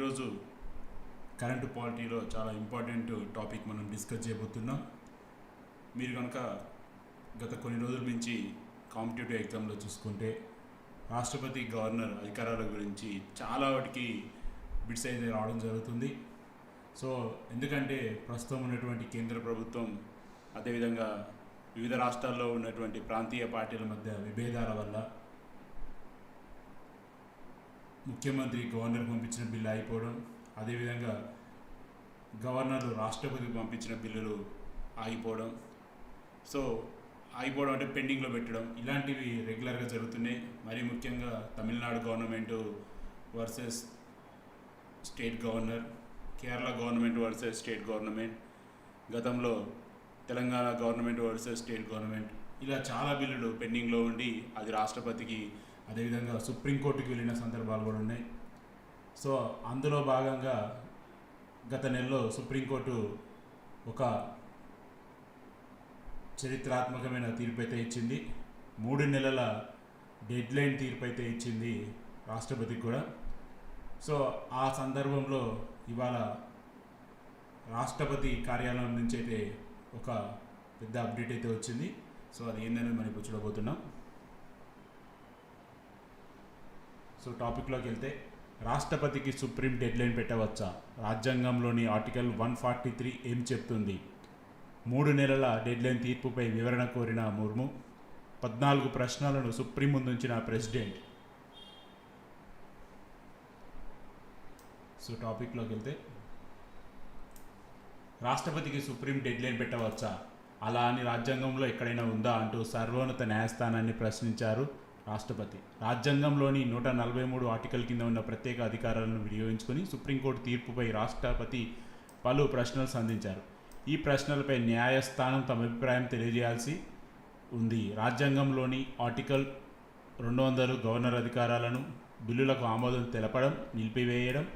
ఈరోజు కరెంటు పాలిటీలో చాలా important topic మనం డిస్కస్ చేయబోతున్నాం. మీరు కనుక గత కొన్ని రోజుల నుంచి కాంపిటేటివ్ ఎగ్జామ్లో చూసుకుంటే రాష్ట్రపతి గవర్నర్ అధికారాల గురించి చాలా వాటికి బిట్స్ అయితే రావడం జరుగుతుంది. సో ఎందుకంటే ప్రస్తుతం ఉన్నటువంటి కేంద్ర ప్రభుత్వం అదేవిధంగా వివిధ రాష్ట్రాల్లో ఉన్నటువంటి ప్రాంతీయ పార్టీల మధ్య విభేదాల వల్ల ముఖ్యమంత్రి గవర్నర్ పంపించిన బిల్లు అయిపోవడం, అదేవిధంగా గవర్నర్లు రాష్ట్రపతికి పంపించిన బిల్లులు ఆగిపోవడం, సో ఆగిపోవడం అంటే పెండింగ్లో పెట్టడం, ఇలాంటివి రెగ్యులర్గా జరుగుతున్నాయి. మరీ ముఖ్యంగా Tamil Nadu government versus state governor, Kerala government versus state government, గతంలో Telangana government versus state government, ఇలా చాలా బిల్లులు పెండింగ్లో ఉండి అది రాష్ట్రపతికి అదేవిధంగా సుప్రీంకోర్టుకి వెళ్ళిన సందర్భాలు కూడా ఉన్నాయి. సో అందులో భాగంగా గత నెలలో సుప్రీంకోర్టు ఒక చరిత్రాత్మకమైన తీర్పు అయితే ఇచ్చింది. 3 నెలల డెడ్లైన్ తీర్పు అయితే ఇచ్చింది రాష్ట్రపతికి కూడా. సో ఆ సందర్భంలో ఇవాళ రాష్ట్రపతి కార్యాలయం నుంచి అయితే ఒక పెద్ద అప్డేట్ అయితే వచ్చింది. సో అది ఏంటనేది మనం ఇప్పుడు చూడబోతున్నాం. సో టాపిక్లోకి వెళ్తే, రాష్ట్రపతికి సుప్రీం డెడ్లైన్ పెట్టవచ్చా? రాజ్యాంగంలోని ఆర్టికల్ 143 ఏం చెప్తుంది? 3 నెలల డెడ్లైన్ తీర్పుపై వివరణ కోరిన ముర్ము, 14 ప్రశ్నలను సుప్రీం ముందుంచిన ప్రెసిడెంట్. సో టాపిక్లోకి వెళ్తే, రాష్ట్రపతికి సుప్రీం డెడ్లైన్ పెట్టవచ్చా? అలా అని రాజ్యాంగంలో ఎక్కడైనా ఉందా అంటూ సర్వోన్నత న్యాయస్థానాన్ని ప్రశ్నించారు రాష్ట్రపతి. రాజ్యాంగంలోని 143 ఆర్టికల్ కింద ఉన్న ప్రత్యేక అధికారాలను వినియోగించుకొని సుప్రీంకోర్టు తీర్పుపై రాష్ట్రపతి పలు ప్రశ్నలు సంధించారు. ఈ ప్రశ్నలపై న్యాయస్థానం తమ అభిప్రాయం తెలియజేయాల్సి ఉంది. రాజ్యాంగంలోని ఆర్టికల్ 200 గవర్నర్ అధికారాలను, బిల్లులకు ఆమోదం తెలపడం, నిలిపివేయడం,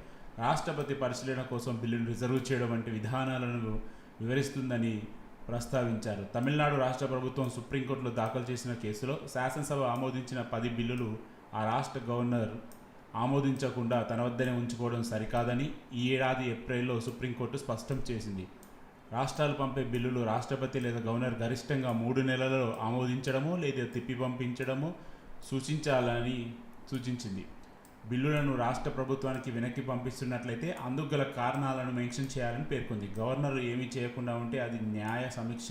రాష్ట్రపతి పరిశీలన కోసం బిల్లును రిజర్వ్ చేయడం వంటి విధానాలను వివరిస్తుందని ప్రస్తావించారు. తమిళనాడు రాష్ట్ర ప్రభుత్వం సుప్రీంకోర్టులో దాఖలు చేసిన కేసులో శాసనసభ ఆమోదించిన 10 బిల్లులు ఆ రాష్ట్ర గవర్నర్ ఆమోదించకుండా తన వద్దనే ఉంచుకోవడం సరికాదని ఈ ఏడాది ఏప్రిల్లో సుప్రీంకోర్టు స్పష్టం చేసింది. రాష్ట్రాలు పంపే బిల్లులు రాష్ట్రపతి లేదా గవర్నర్ గరిష్టంగా 3 నెలలలో ఆమోదించడమో లేదా తిప్పి పంపించడమో సూచించాలని సూచించింది. బిల్లులను రాష్ట్ర ప్రభుత్వానికి వెనక్కి పంపిస్తున్నట్లయితే అందుకు గల కారణాలను మెన్షన్ చేయాలని పేర్కొంది. గవర్నర్ ఏమీ చేయకుండా ఉంటే అది న్యాయ సమీక్ష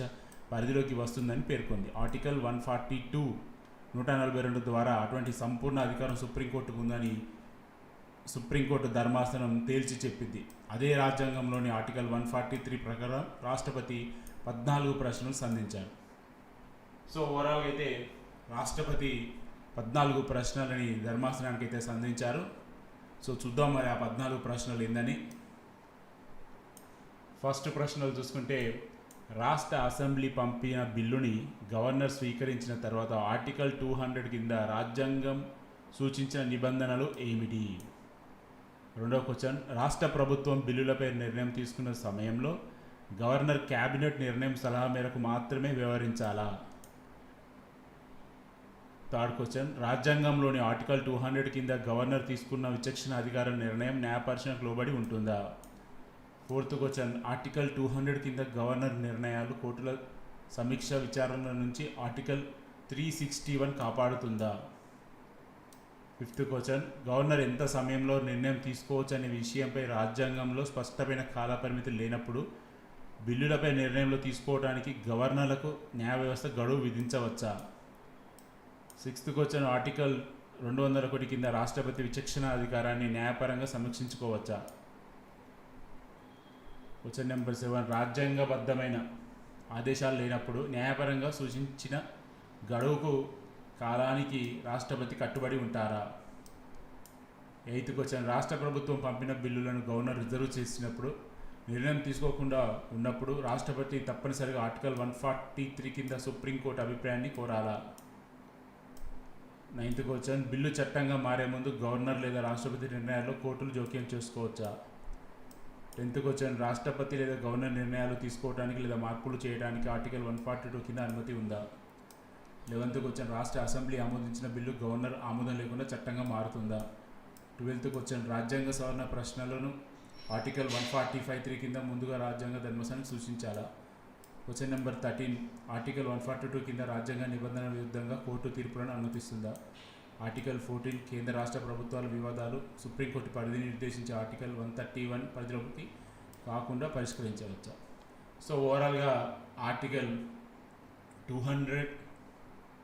పరిధిలోకి వస్తుందని పేర్కొంది. ఆర్టికల్ 142 142 ద్వారా అటువంటి సంపూర్ణ అధికారం సుప్రీంకోర్టుకు ఉందని సుప్రీంకోర్టు ధర్మాసనం తేల్చి చెప్పింది. అదే రాజ్యాంగంలోని ఆర్టికల్ 143 ప్రకారం రాష్ట్రపతి 14 ప్రశ్నలు సంధించారు. సో ఓవరాల్గా అయితే రాష్ట్రపతి 14 ప్రశ్నలని ధర్మాసనానికి అయితే సంధించారు. సో చూద్దాం మరి ఆ 14 ప్రశ్నలు ఏందని. ఫస్ట్ ప్రశ్నలు చూసుకుంటే, రాష్ట్ర అసెంబ్లీ పంపిన బిల్లుని గవర్నర్ స్వీకరించిన తర్వాత ఆర్టికల్ 200 కింద రాజ్యాంగం సూచించిన నిబంధనలు ఏమిటి? రెండవ క్వశ్చన్, రాష్ట్ర ప్రభుత్వం బిల్లులపై నిర్ణయం తీసుకున్న సమయంలో గవర్నర్ క్యాబినెట్ నిర్ణయం సలహా మేరకు మాత్రమే వ్యవహరించాలా? థర్డ్ క్వశ్చన్, రాజ్యాంగంలోని ఆర్టికల్ 200 కింద గవర్నర్ తీసుకున్న విచక్షణ అధికారం నిర్ణయం న్యాయపరిశీలనకు లోబడి ఉంటుందా? ఫోర్త్ క్వశ్చన్, ఆర్టికల్ 200 కింద గవర్నర్ నిర్ణయాలు కోర్టుల సమీక్ష విచారణ నుంచి ఆర్టికల్ 361 కాపాడుతుందా? ఫిఫ్త్ క్వశ్చన్, గవర్నర్ ఎంత సమయంలో నిర్ణయం తీసుకోవచ్చు అనే విషయంపై రాజ్యాంగంలో స్పష్టమైన కాలపరిమితి లేనప్పుడు బిల్లులపై నిర్ణయంలో తీసుకోవడానికి గవర్నర్లకు న్యాయ వ్యవస్థ గడువు విధించవచ్చా? సిక్స్త్ క్వశ్చన్, ఆర్టికల్ 201 కింద రాష్ట్రపతి విచక్షణ అధికారాన్ని న్యాయపరంగా సమీక్షించుకోవచ్చా? క్వశ్చన్ నెంబర్ 7, రాజ్యాంగబద్ధమైన ఆదేశాలు లేనప్పుడు న్యాయపరంగా సూచించిన గడువుకు కాలానికి రాష్ట్రపతి కట్టుబడి ఉంటారా? ఎయిత్ క్వశ్చన్, రాష్ట్ర ప్రభుత్వం పంపిన బిల్లులను గవర్నర్ రిజర్వ్ చేసినప్పుడు నిర్ణయం తీసుకోకుండా ఉన్నప్పుడు రాష్ట్రపతి తప్పనిసరిగా ఆర్టికల్ 143 కింద సుప్రీంకోర్టు అభిప్రాయాన్ని కోరాలా? నైన్త్ క్వశ్చన్, బిల్లు చట్టంగా మారే ముందు గవర్నర్ లేదా రాష్ట్రపతి నిర్ణయాల్లో కోర్టులు జోక్యం చేసుకోవచ్చా? 10th క్వశ్చన్, రాష్ట్రపతి లేదా గవర్నర్ నిర్ణయాలు తీసుకోవడానికి లేదా మార్పులు చేయడానికి ఆర్టికల్ 142 కింద అనుమతి ఉందా? 11th క్వశ్చన్, రాష్ట్ర అసెంబ్లీ ఆమోదించిన బిల్లు గవర్నర్ ఆమోదం లేకుండా చట్టంగా మారుతుందా? 12th క్వశ్చన్, రాజ్యాంగ సవరణ ప్రశ్నలను ఆర్టికల్ 145(3) కింద ముందుగా రాజ్యాంగ ధర్మశానికి సూచించాలా. క్వశ్చన్ నెంబర్ 13, ఆర్టికల్ 142 కింద రాజ్యాంగ నిబంధనల విరుద్ధంగా కోర్టు తీర్పులను అనుమతిస్తుందా. ఆర్టికల్ 14, కేంద్ర రాష్ట్ర ప్రభుత్వాల వివాదాలు సుప్రీంకోర్టు పరిధిని నిర్దేశించే ఆర్టికల్ 131 పరిధిలోకి కాకుండా పరిష్కరించవచ్చా. సో ఓవరాల్గా ఆర్టికల్ 200,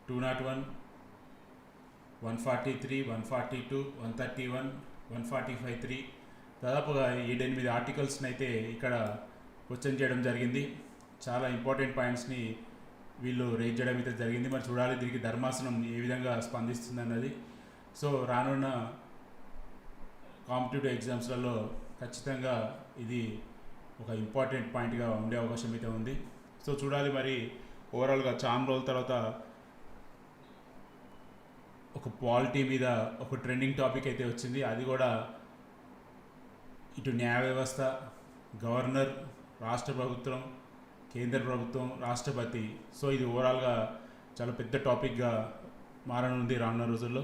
201, 143, 142, 131, 145(3) దాదాపుగా 7-8 ఆర్టికల్స్ని అయితే ఇక్కడ క్వశ్చన్ చేయడం జరిగింది. చాలా ఇంపార్టెంట్ పాయింట్స్ని వీళ్ళు రేజ్ చేయడం అయితే జరిగింది. మరి చూడాలి దీనికి ధర్మాసనం ఏ విధంగా స్పందిస్తుంది అన్నది. సో రానున్న కాంపిటేటివ్ ఎగ్జామ్స్లలో ఖచ్చితంగా ఇది ఒక ఇంపార్టెంట్ పాయింట్గా ఉండే అవకాశం అయితే ఉంది. సో చూడాలి మరి ఓవరాల్గా చాలా రోజుల తర్వాత ఒక పాలిటీ మీద ఒక ట్రెండింగ్ టాపిక్ అయితే వచ్చింది. అది కూడా ఇటు న్యాయ వ్యవస్థ, గవర్నర్, రాష్ట్ర ప్రభుత్వం, కేంద్ర ప్రభుత్వం, రాష్ట్రపతి. సో ఇది ఓవరాల్గా చాలా పెద్ద టాపిక్గా మారనుంది రానున్న రోజుల్లో.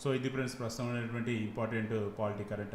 సో ఇది ఫ్రెండ్స్ ప్రస్తుతం ఉన్నటువంటి ఇంపార్టెంట్ పాలిటీ కరెంట్